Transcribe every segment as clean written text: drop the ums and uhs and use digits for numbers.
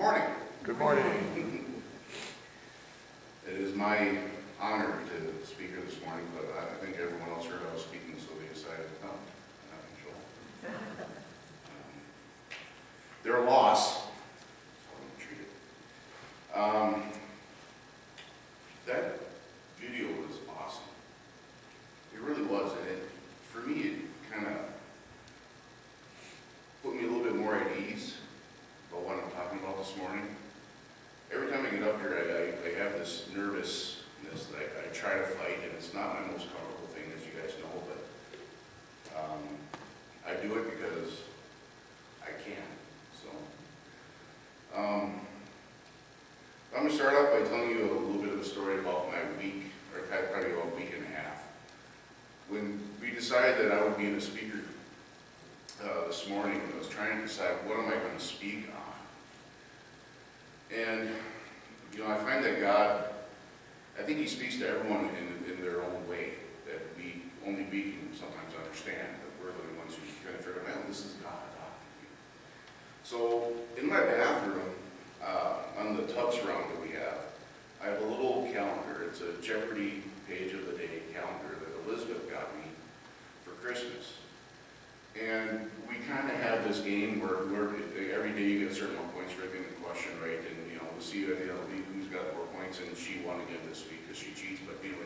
morning. Good morning. It is my honor to speak here this morning, but I think everyone else heard I was speaking, so they decided, no, not Joel. They're a loss. That's how I'm treated. That video was awesome. It really was, and for me, it kind of put me a little bit more at ease about what I'm talking about this morning. Every time I get up here, I have this nervousness that I try to fight, and it's not my most comfortable thing, as you guys know, but I do it because I can. So I'm going to start off by telling you a little bit of a story about my week, or probably about a week and a half. When we decided that I would be the speaker this morning, I was trying to decide what am I going to speak on. And, you know, I find that God, I think He speaks to everyone in their own way, that only we can sometimes understand, that we're the ones who kind of figure out, well, this is God talking to you. So, in my bathroom, on the tub surround that we have, I have a little calendar. It's a Jeopardy page of the day calendar that Elizabeth got me for Christmas. And we kind of have this game where every day you get a certain amount of points for getting the question right, and you know, we'll see who's got more points, and she won again this week because she cheats, but anyway,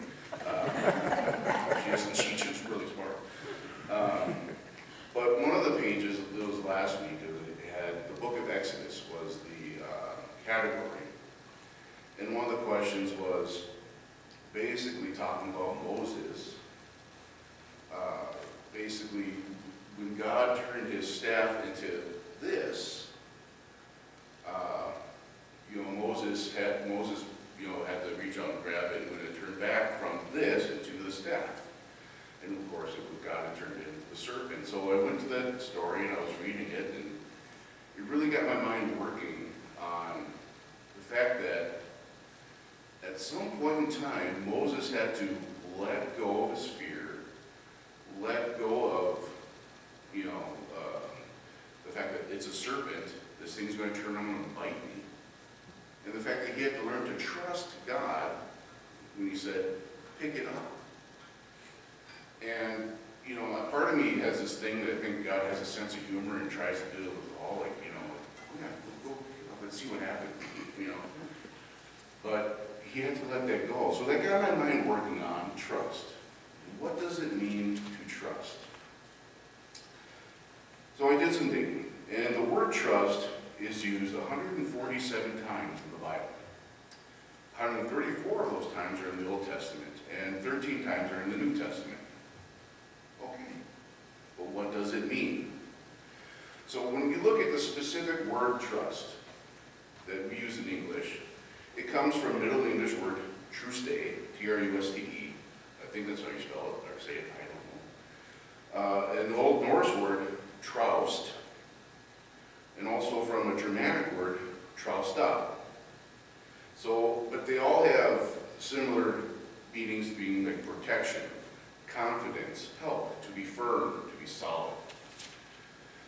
she doesn't cheat, she's really smart. But one of the pages, it was last week, it had the book of Exodus was the category, and one of the questions was basically talking about Moses, basically when God turned his staff into this, Moses had to reach out and grab it, and when it turned back from this into the staff. And of course, God had turned it into the serpent. So I went to that story and I was reading it, and it really got my mind working on the fact that at some point in time, Moses had to let go of his fear, let go of the fact that it's a serpent, this thing's going to turn around and bite me. And the fact that he had to learn to trust God when he said, pick it up. And, a part of me has this thing that I think God has a sense of humor and tries to do it with all, go up and see what happens, But he had to let that go. So that got my mind working on trust. What does it mean to trust? So I did some digging, and the word trust is used 147 times in the Bible. 134 of those times are in the Old Testament, and 13 times are in the New Testament. Okay, but what does it mean? So when we look at the specific word trust that we use in English, it comes from Middle English word truste, T-R-U-S-T-E. I think that's how you spell it, or say it, I don't know. And the Old Norse word traust, and also from a Germanic word, trausta. So, but they all have similar meanings, being like protection, confidence, help, to be firm, to be solid.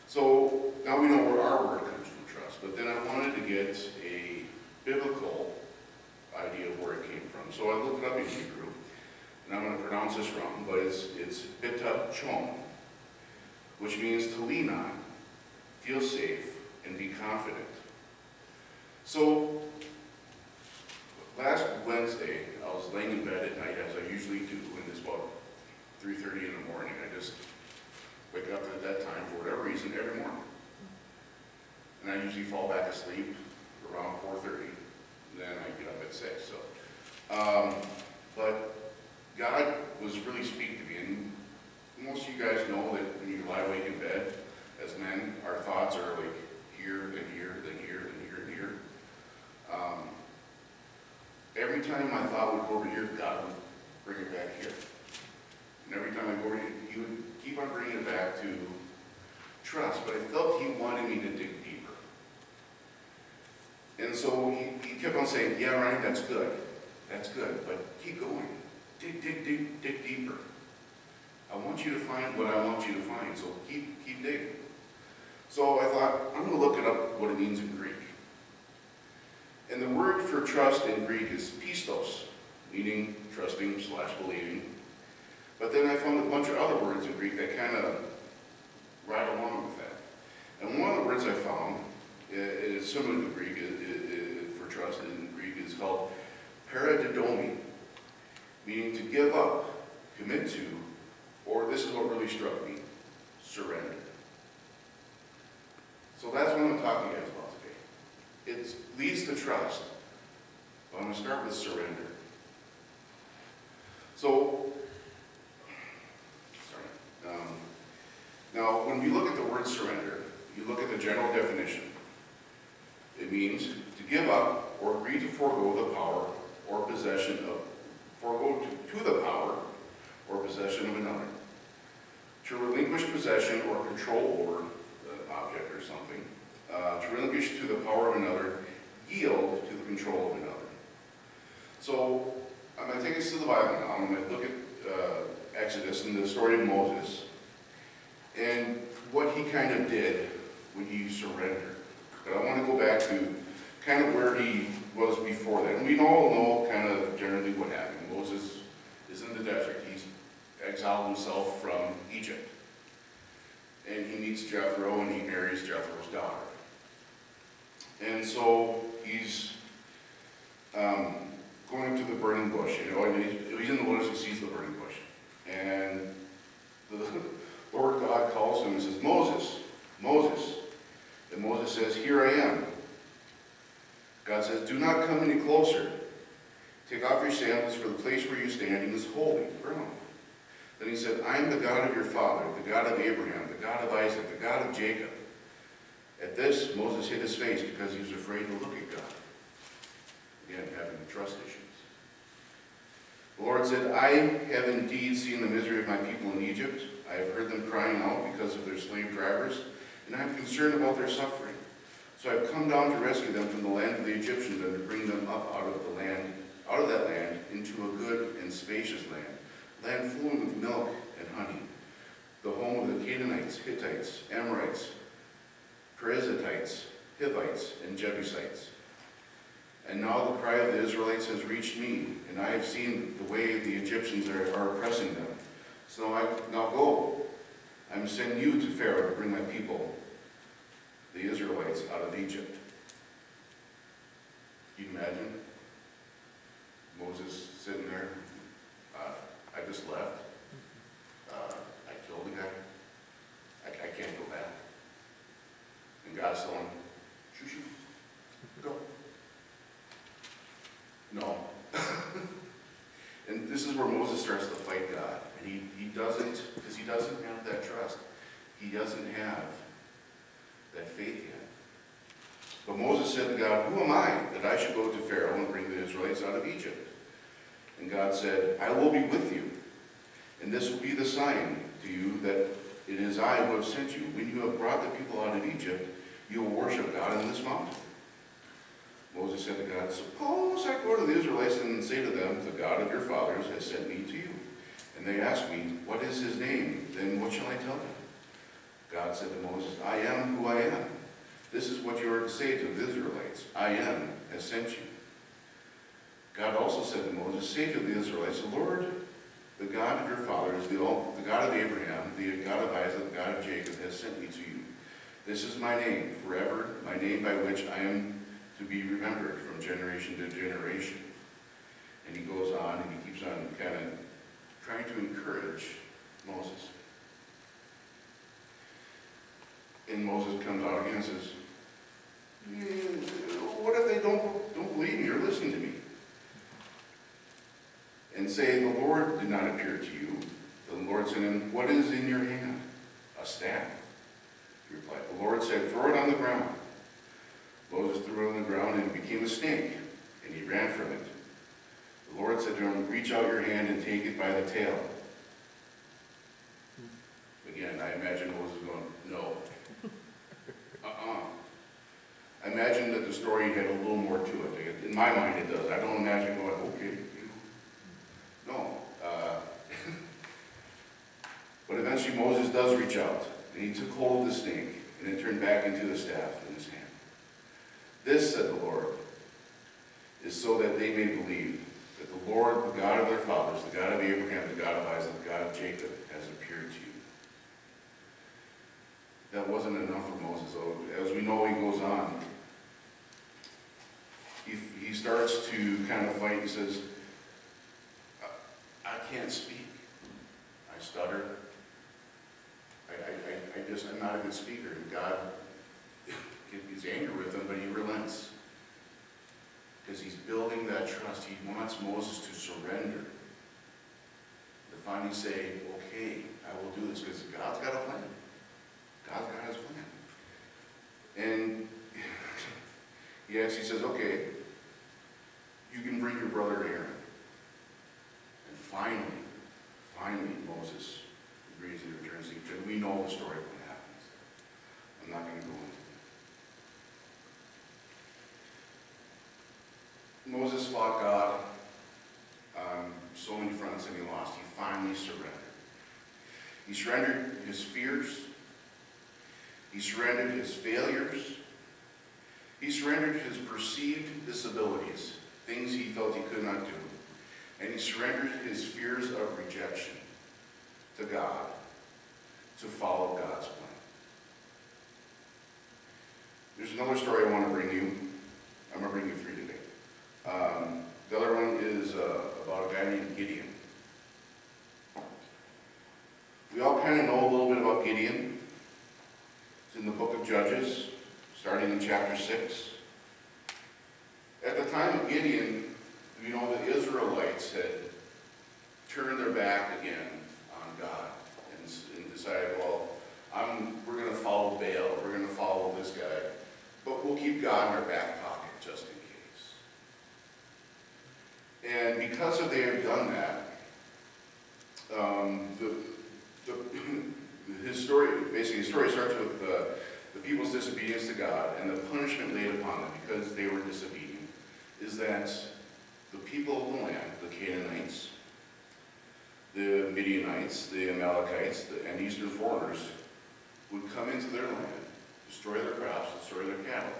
So now we know where our word comes from, trust, but then I wanted to get a biblical idea of where it came from. So I looked it up in Hebrew, and I'm going to pronounce this wrong, but it's bitachon, which means to lean on, feel safe, and be confident. So, last Wednesday, I was laying in bed at night, as I usually do, and it's about 3:30 in the morning. I just wake up at that time for whatever reason every morning. And I usually fall back asleep around 4:30, then I get up at 6. But God was really speaking to me, and most of you guys know that when you lie awake in bed, as men, our thoughts are like here, then here, then here, then here, and here. Every time my thought would go over here, God would bring it back here. And every time I go over here, He would keep on bringing it back to trust. But I felt He wanted me to dig deeper. And so he kept on saying, yeah, Ryan, that's good, but keep going. Dig deeper. I want you to find what I want you to find, so keep digging. So I thought, I'm going to look it up what it means in Greek. And the word for trust in Greek is pistos, meaning trusting / believing. But then I found a bunch of other words in Greek that kind of ride along with that. And one of the words I found is similar to Greek, for trust in Greek, is called paradidomi, meaning to give up, commit to, or this is what really struck me, surrender. So that's what I'm talking to you guys about today. It leads to trust. But I'm going to start with surrender. So, now when we look at the word surrender, you look at the general definition. It means to give up or agree to forego the power or possession of, forego to the power or possession of another. To relinquish possession or control over the object or something. To relinquish to the power of another, yield to the control of another. So, I'm going to take us to the Bible now. I'm going to look at Exodus and the story of Moses and what he kind of did when he surrendered. But I want to go back to kind of where he was before that. And we all know kind of generally what happened. Moses is in the desert. He's exiled himself from Egypt. And he meets Jethro and he marries Jethro's daughter. And so he's going to the burning bush, and he's in the wilderness, he sees the burning bush. And the Lord God calls him and says, Moses, Moses. And Moses says, here I am. God says, do not come any closer. Take off your sandals, for the place where you're standing is holy ground. Then he said, I am the God of your father, the God of Abraham, the God of Isaac, the God of Jacob. At this, Moses hid his face because he was afraid to look at God. Again, having trust issues. The Lord said, I have indeed seen the misery of my people in Egypt. I have heard them crying out because of their slave drivers, and I am concerned about their suffering. So I have come down to rescue them from the land of the Egyptians and to bring them up out of that land into a good and spacious land flowing with milk and honey, the home of the Canaanites, Hittites, Amorites, Perizzites, Hivites, and Jebusites. And now the cry of the Israelites has reached me, and I have seen the way the Egyptians are oppressing them. So now go. I am sending you to Pharaoh to bring my people, the Israelites, out of Egypt. Can you imagine Moses sitting there? I just left. I killed the guy. I can't go back. And God's telling him, shoo, go. No. And this is where Moses starts to fight God. And he doesn't, because he doesn't have that trust. He doesn't have that faith yet. But Moses said to God, who am I that I should go to Pharaoh and bring the Israelites out of Egypt? And God said, I will be with you. And this will be the sign to you that it is I who have sent you. When you have brought the people out of Egypt, you will worship God in this mountain. Moses said to God, suppose I go to the Israelites and say to them, the God of your fathers has sent me to you. And they ask me, what is his name? Then what shall I tell them? God said to Moses, I am who I am. This is what you are to say to the Israelites. I am has sent you. God also said to Moses, say to the Israelites, the Lord, the God of your fathers, the God of Abraham, the God of Isaac, the God of Jacob, has sent me to you. This is my name forever, my name by which I am to be remembered from generation to generation. And he goes on and he keeps on kind of trying to encourage Moses. And Moses comes out again and says, what if they don't believe me or listen to me? And say, the Lord did not appear to you. The Lord said to him, what is in your hand? A staff. He replied, the Lord said, throw it on the ground. Moses threw it on the ground and it became a snake, and he ran from it. The Lord said to him, reach out your hand and take it by the tail. Again, I imagine Moses going, no. I imagine that the story had a little more to it. In my mind it does. I don't imagine going, okay. No. But eventually Moses does reach out, and he took hold of the snake, and it turned back into the staff in his hand. This, said the Lord, is so that they may believe that the Lord, the God of their fathers, the God of Abraham, the God of Isaac, the God of Jacob, has appeared to you. That wasn't enough for Moses. As we know, he goes on. He starts to kind of fight. He says, I can't speak. I stutter. I'm not a good speaker. And God gets angry with him, but he relents. Because he's building that trust. He wants Moses to surrender. To finally say, okay, I will do this. Because God's got a plan. God's got his plan. And yes, he says, okay, you can bring your brother Aaron. And finally, Moses agrees and returns to Egypt. We know the story of what happens. I'm not going to go into it. Moses fought God on so many fronts and he lost. He finally surrendered. He surrendered his fears. He surrendered his failures. He surrendered his perceived disabilities, things he felt he could not do. And he surrendered his fears of rejection to God to follow God's plan. There's another story I want to bring you. I'm going to bring you three today. The other one is about a guy named Gideon. We all kind of know a little bit about Gideon. It's in the book of Judges, starting in chapter 6. At the time of Gideon, we know the Israelites had turned their back again on God and decided, well, we're going to follow Baal, we're going to follow this guy, but we'll keep God in our back pocket just in case. And because they have done that, his story starts with the people's disobedience to God and the punishment laid upon them because they were disobedient, is that the people of the land, the Canaanites, the Midianites, the Amalekites, and eastern foreigners would come into their land, destroy their crops, destroy their cattle.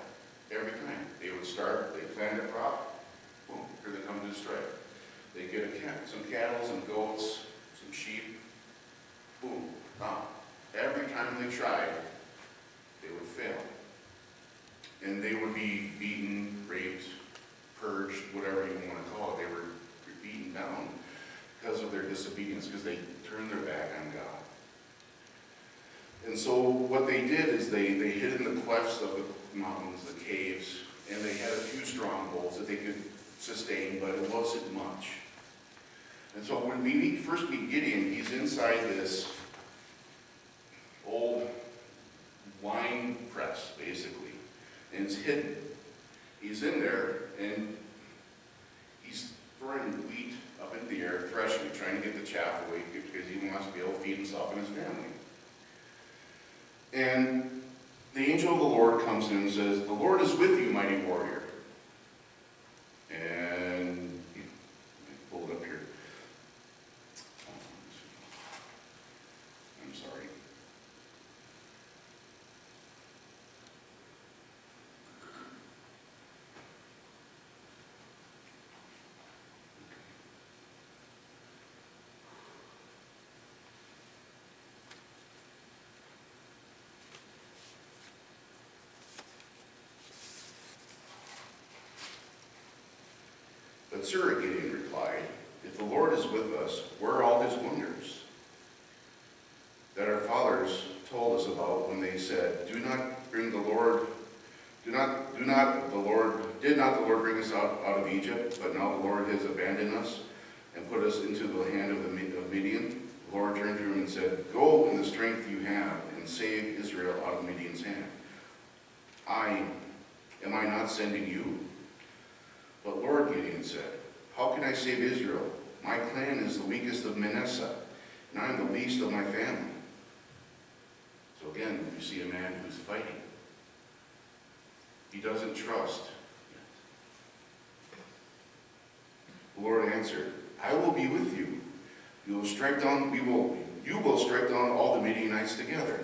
Every time. They would start, they plant a crop, boom, here they come to destroy it. They get some cattle, some goats, some sheep, boom, gone. Every time they tried, they would fail. And they would be beaten, raped, purged, whatever you want to call it. They were beaten down because of their disobedience, because they turned their back on God. And so what they did is they hid in the clefts of the mountains, the caves, and they had a few strongholds that they could sustain, but it wasn't much. And so when we first meet Gideon, he's inside this old wine press, basically, and it's hidden. He's in there, and he's throwing wheat up into the air, threshing it, trying to get the chaff away, because he wants to be able to feed himself and his family. And the angel of the Lord comes in and says, "The Lord is with you, mighty warrior." And he pulled it up here. I'm sorry. But Sir, Gideon replied, "If the Lord is with us, where are all his wonders that our fathers told us about when they said, did not the Lord bring us out of Egypt, but now the Lord has abandoned us and put us into the hand of Midian?" The Lord turned to him and said, "Go in the strength you have and save Israel out of Midian's hand. Am I not sending you?" "But Lord," Gideon said, "how can I save Israel? My clan is the weakest of Manasseh, and I am the least of my family." So again, you see a man who's fighting. He doesn't trust. The Lord answered, "I will be with you. You will strike down all the Midianites together."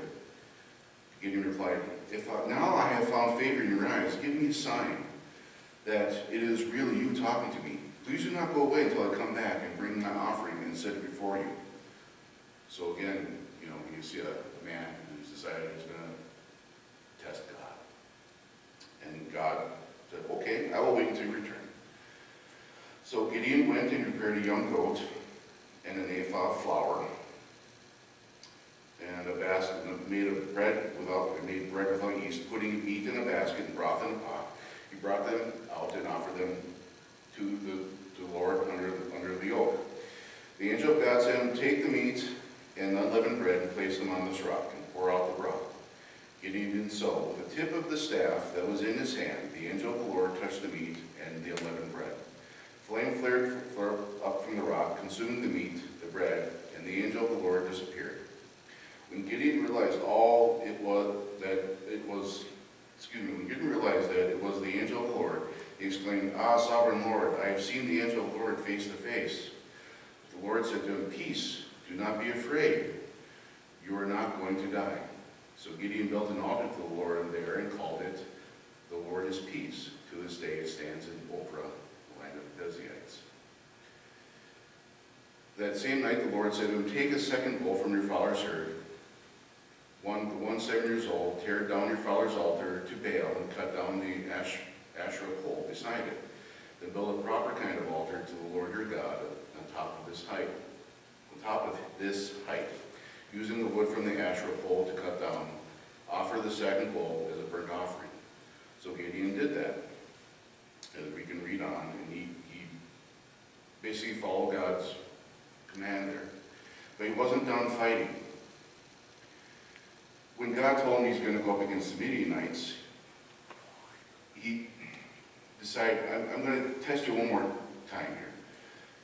Gideon replied, "If now I have found favor in your eyes, give me a sign that it is really you talking to me. Please do not go away until I come back and bring my offering and set it before you. So again, you see a man who's decided he's going to test God. And God said, okay, I will wait until you return. So Gideon went and prepared a young goat and an ephah of flour and a basket made bread without yeast, putting meat in a basket and broth in a pot. He brought them out and offered them to the Lord under the oak. The angel of God said to him, take the meat and unleavened bread and place them on this rock and pour out the broth. Gideon did so. With the tip of the staff that was in his hand, the angel of the Lord touched the meat and the unleavened bread. Flame flared up from the rock, consuming the meat, the bread, and the angel of the Lord disappeared. When Gideon realized that it was the angel of the Lord, he exclaimed, "Ah, sovereign Lord, I have seen the angel of the Lord face to face." The Lord said to him, "Peace, do not be afraid. You are not going to die." So Gideon built an altar to the Lord there and called it, "The Lord is Peace." To this day it stands in Ophrah, the land of the Perizzites. That same night the Lord said to him, "Take a second bull from your father's herd, the one 7 years old, tear down your father's altar to Baal and cut down the Asherah pole beside it. Then build a proper kind of altar to the Lord your God on top of this height. Using the wood from the Asherah pole to cut down, offer the second bull as a burnt offering." So Gideon did that. And we can read on, and he basically followed God's command there. But he wasn't done fighting. When God told him he's going to go up against the Midianites, he decided, I'm going to test you one more time here.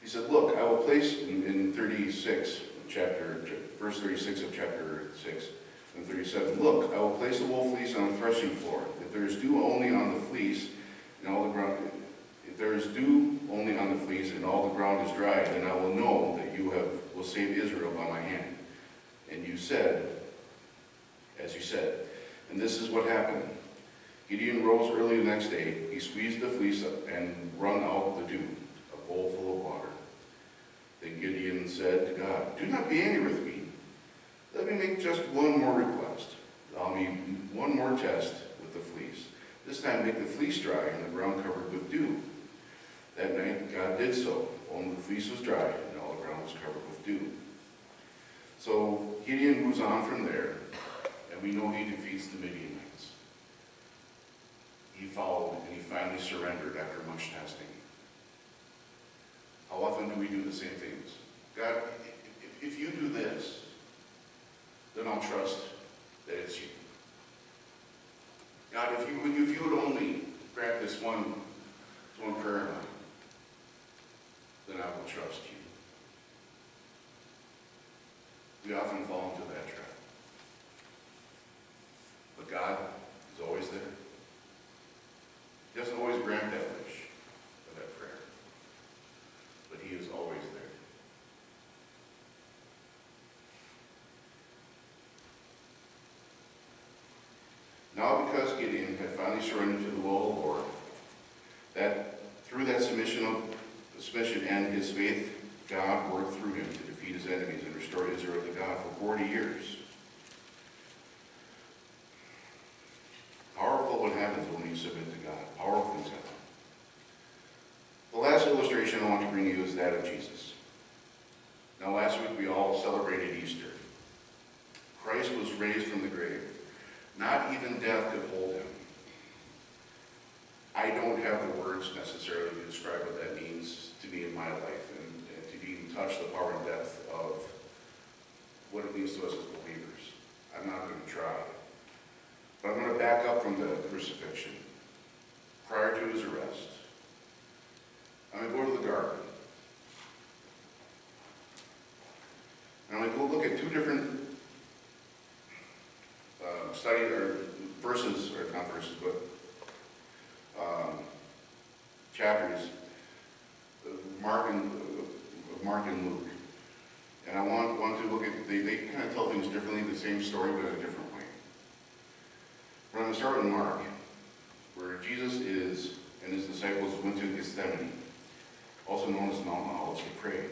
He said, look, I will place in 36, verse 36 of chapter 6 and 37, look, I will place the wool fleece on the threshing floor. If there is dew only on the fleece and all the ground, is dry, then I will know that you will save Israel by my hand. And you said, as you said. And this is what happened. Gideon rose early the next day. He squeezed the fleece up and wrung out the dew, a bowl full of water. Then Gideon said to God, "Do not be angry with me. Let me make just one more request. Allow me one more test with the fleece. This time make the fleece dry and the ground covered with dew." That night God did so. Only the fleece was dry and all the ground was covered with dew. So Gideon moves on from there, and we know he defeats the Midianites. He followed and he finally surrendered after much testing. How often do we do the same things? God, if you do this, then I'll trust that it's you. God, if you would only grant this one prayer line, then I will trust you. We often fall into that trap. But God is always there. He doesn't always grant that wish or that prayer, but he is always there. Now because Gideon had finally surrendered to the will of the Lord, that through that submission and his faith, God worked through him to defeat his enemies and restore Israel to God for 40 years. Powerful what happens when you submit to God. Powerful things happen. The last illustration I want to bring you is that of Jesus. Now last week we all celebrated Easter. Christ was raised from the grave. Not even death could hold him. I don't have the words necessarily to describe what that means to me in my life and to even touch the power and depth of what it means to us as believers. I'm not going to try. But I'm going to back up from the crucifixion. Prior to his arrest, I'm going to go to the garden. And I'm going to go look at two different chapters of Mark and Luke. And I want to look at, they kind of tell things differently, the same story, but in a different way. But I'm going to start with Mark, where Jesus is and his disciples went to Gethsemane, also known as Mount Olives, to pray.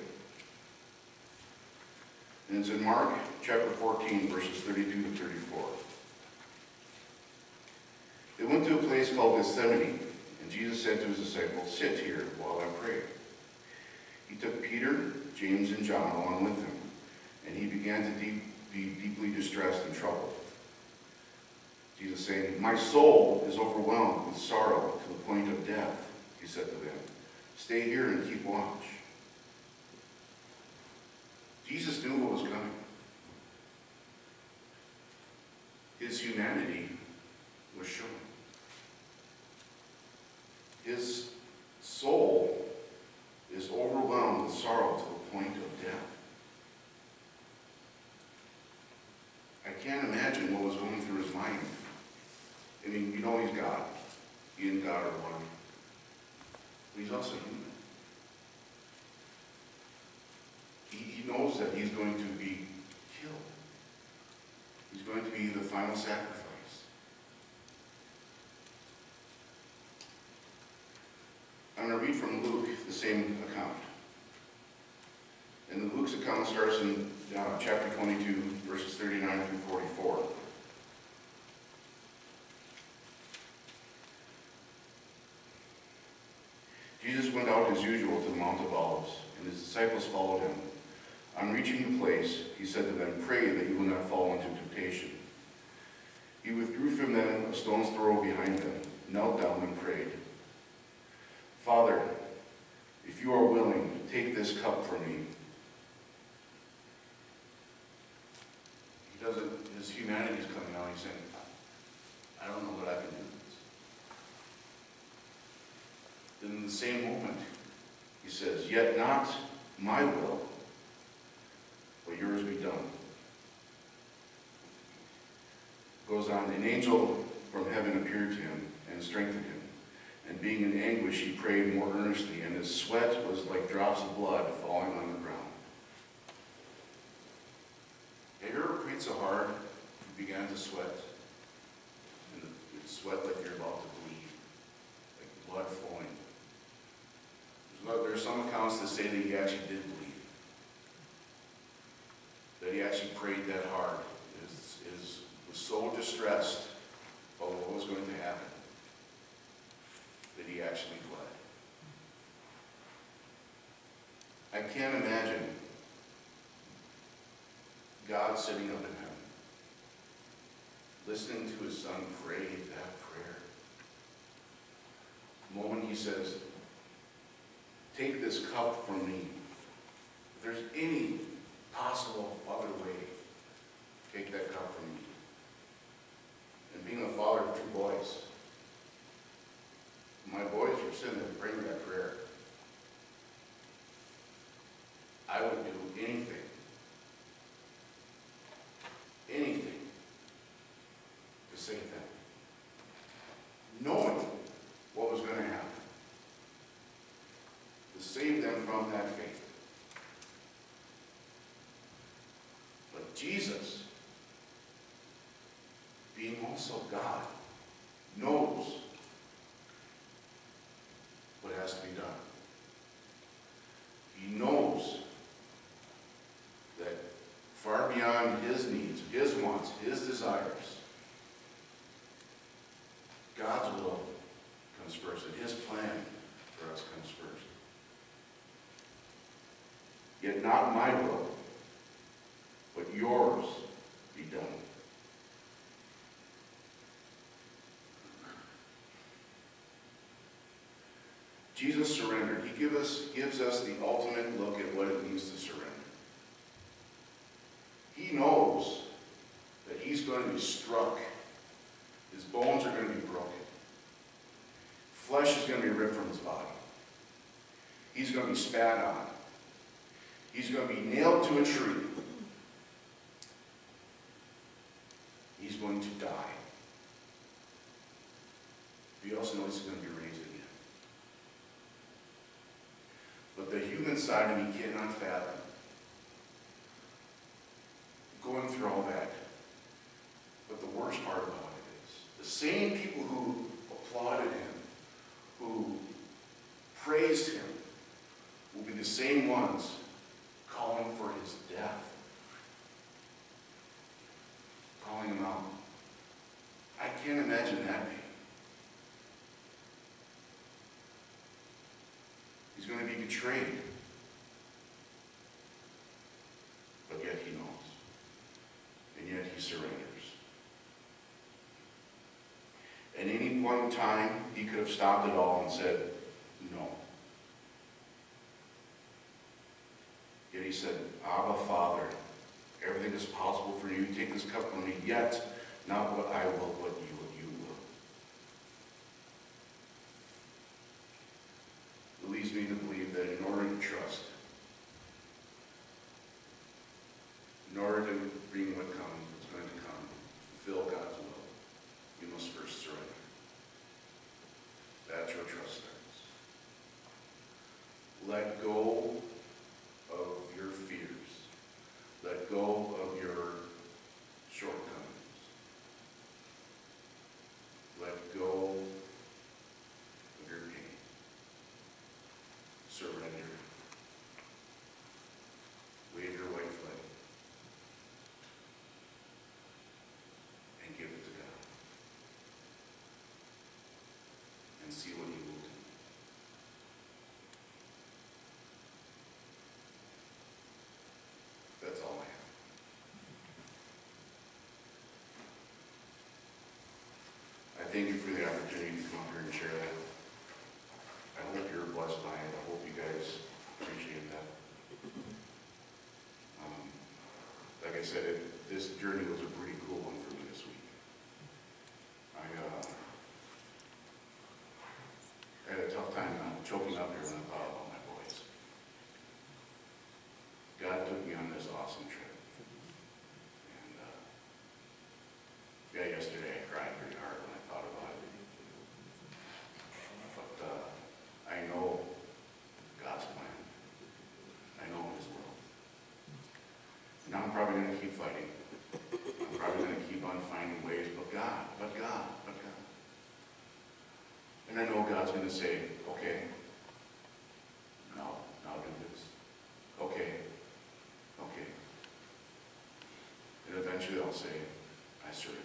And it's in Mark chapter 14, verses 32 to 34. They went to a place called Gethsemane, and Jesus said to his disciples, "Sit here while I pray." He took Peter, James, and John along with him, and he began to be deeply distressed and troubled. Jesus saying, "My soul is overwhelmed with sorrow to the point of death," he said to them. "Stay here and keep watch." Jesus knew what was coming. His humanity was shown. His soul is overwhelmed with sorrow to the point of death. I can't imagine what was going through his mind. I mean, you know he's God. He and God are one. But he's also human. He knows that he's going to be killed. He's going to be the final sacrifice. I'm going to read from Luke, the same account. And Luke's account starts in chapter 22, verses 39 through 44. Jesus went out as usual to the Mount of Olives, and his disciples followed him. On reaching the place, he said to them, "Pray that you will not fall into temptation." He withdrew from them a stone's throw behind them, knelt down and prayed. "Father, if you are willing, take this cup from me." He doesn't, his humanity is coming out. He's saying, I don't know what I can do with this. Then in the same moment, he says, "Yet not my will, but yours be done." Goes on, an angel from heaven appeared to him and strengthened him. And being in anguish, he prayed more earnestly, and his sweat was like drops of blood falling on the ground. Have you ever prayed so hard you began to sweat? And you sweat like you're about to bleed, like blood flowing. There are some accounts that say that he actually did bleed. That he actually prayed that hard. Was so distressed about what was going to happen that he actually bled. I can't imagine God sitting up in heaven, listening to his son pray that prayer. The moment he says, "Take this cup from me. If there's any possible other way, take that cup from me." And being a father of two boys, my boys were sitting there praying that prayer. I would do anything to save them, knowing what was going to happen, to save them from that fate. But Jesus, being also God, knows what has to be done. He knows that far beyond his needs, his wants, his desires, God's will comes first, and his plan for us comes first. "Yet not my will, but yours be done." Jesus surrendered. He gives us the ultimate look at what it means to surrender. He knows that he's going to be struck. His bones are going to be broken. Flesh is going to be ripped from his body. He's going to be spat on. He's going to be nailed to a tree. He's going to die. He also knows he's going to be raised again. But the human side of me cannot fathom going through all that. But the worst part about it is, the same people who applauded him, who praised him will be the same ones calling for his death. Calling him out. I can't imagine that pain. He's going to be betrayed. But yet he knows. And yet he surrenders. At any point in time, he could have stopped it all and said, no. Yet he said, Abba, Father, everything is possible for you. Take this cup from me, yet not what I will, but you will. It leads me to believe that in order to trust, in order to bring what comes, what's going to come, fulfill God's will, you must first surrender. That's where trust starts. Let go of your fears. Let go of your shortcomings. Let go of your pain. Surrender. Wave your white flag. And give it to God. And see what he will do. That's all I have. I thank you for the opportunity to come here and share that. I hope you're blessed by it. I hope you guys appreciate that. Like I said, this journey was a pretty cool one for me this week. I had a tough time choking up here when I thought about my boys. God took me on this awesome trip. And yesterday I cried pretty hard when I thought about it. But I know God's plan. I know his will. And I'm probably going to keep fighting. I'm probably going to keep on finding ways, but God. And I know God's going to say, okay, now do this. Okay. And eventually I'll say, I surrender.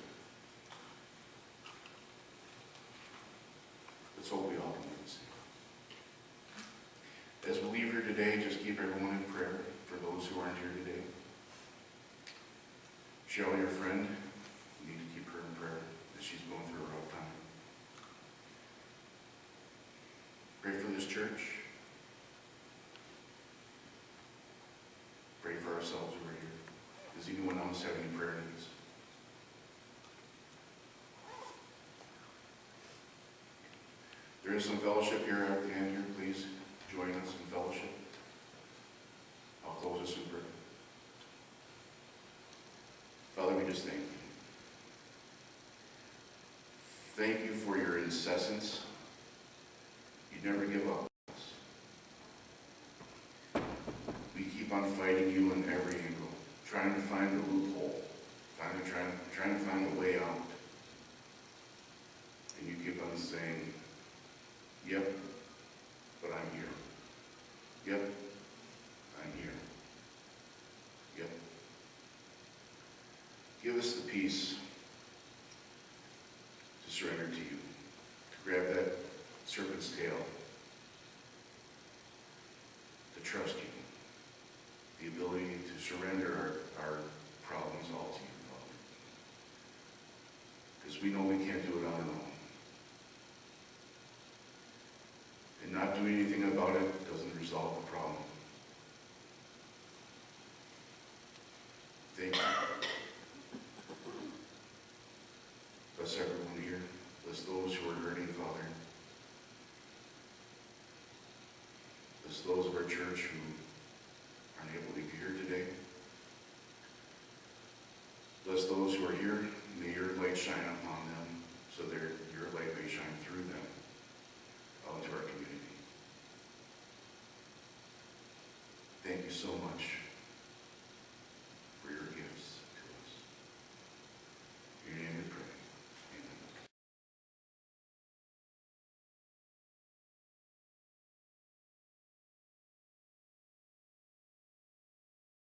Let's hope we all can do the same. As we leave here today, just keep everyone in prayer for those who aren't here today. Cheryl, your friend, you need to keep her in prayer as she's going through a rough time. Pray for this church. Pray for ourselves over here. Does anyone else have any prayer needs? There is some fellowship here at the end here. Please join us in fellowship. I'll close us in prayer. Father, we just thank you. Thank you for your incessance. You never give up on us. We keep on fighting you in every angle, trying to find the loophole, trying to find the way out. And you keep on saying, yep, but I'm here. Yep, I'm here. Yep. Give us the peace to surrender to you, to grab that serpent's tail, to trust you, the ability to surrender our problems all to you, Father. Because we know we can't do it on our own. And not doing anything about it doesn't resolve the problem. Thank you. Bless everyone here. Bless those who are hurting, Father. Bless those of our church who aren't able to be here today. Bless those who are here. May your light shine up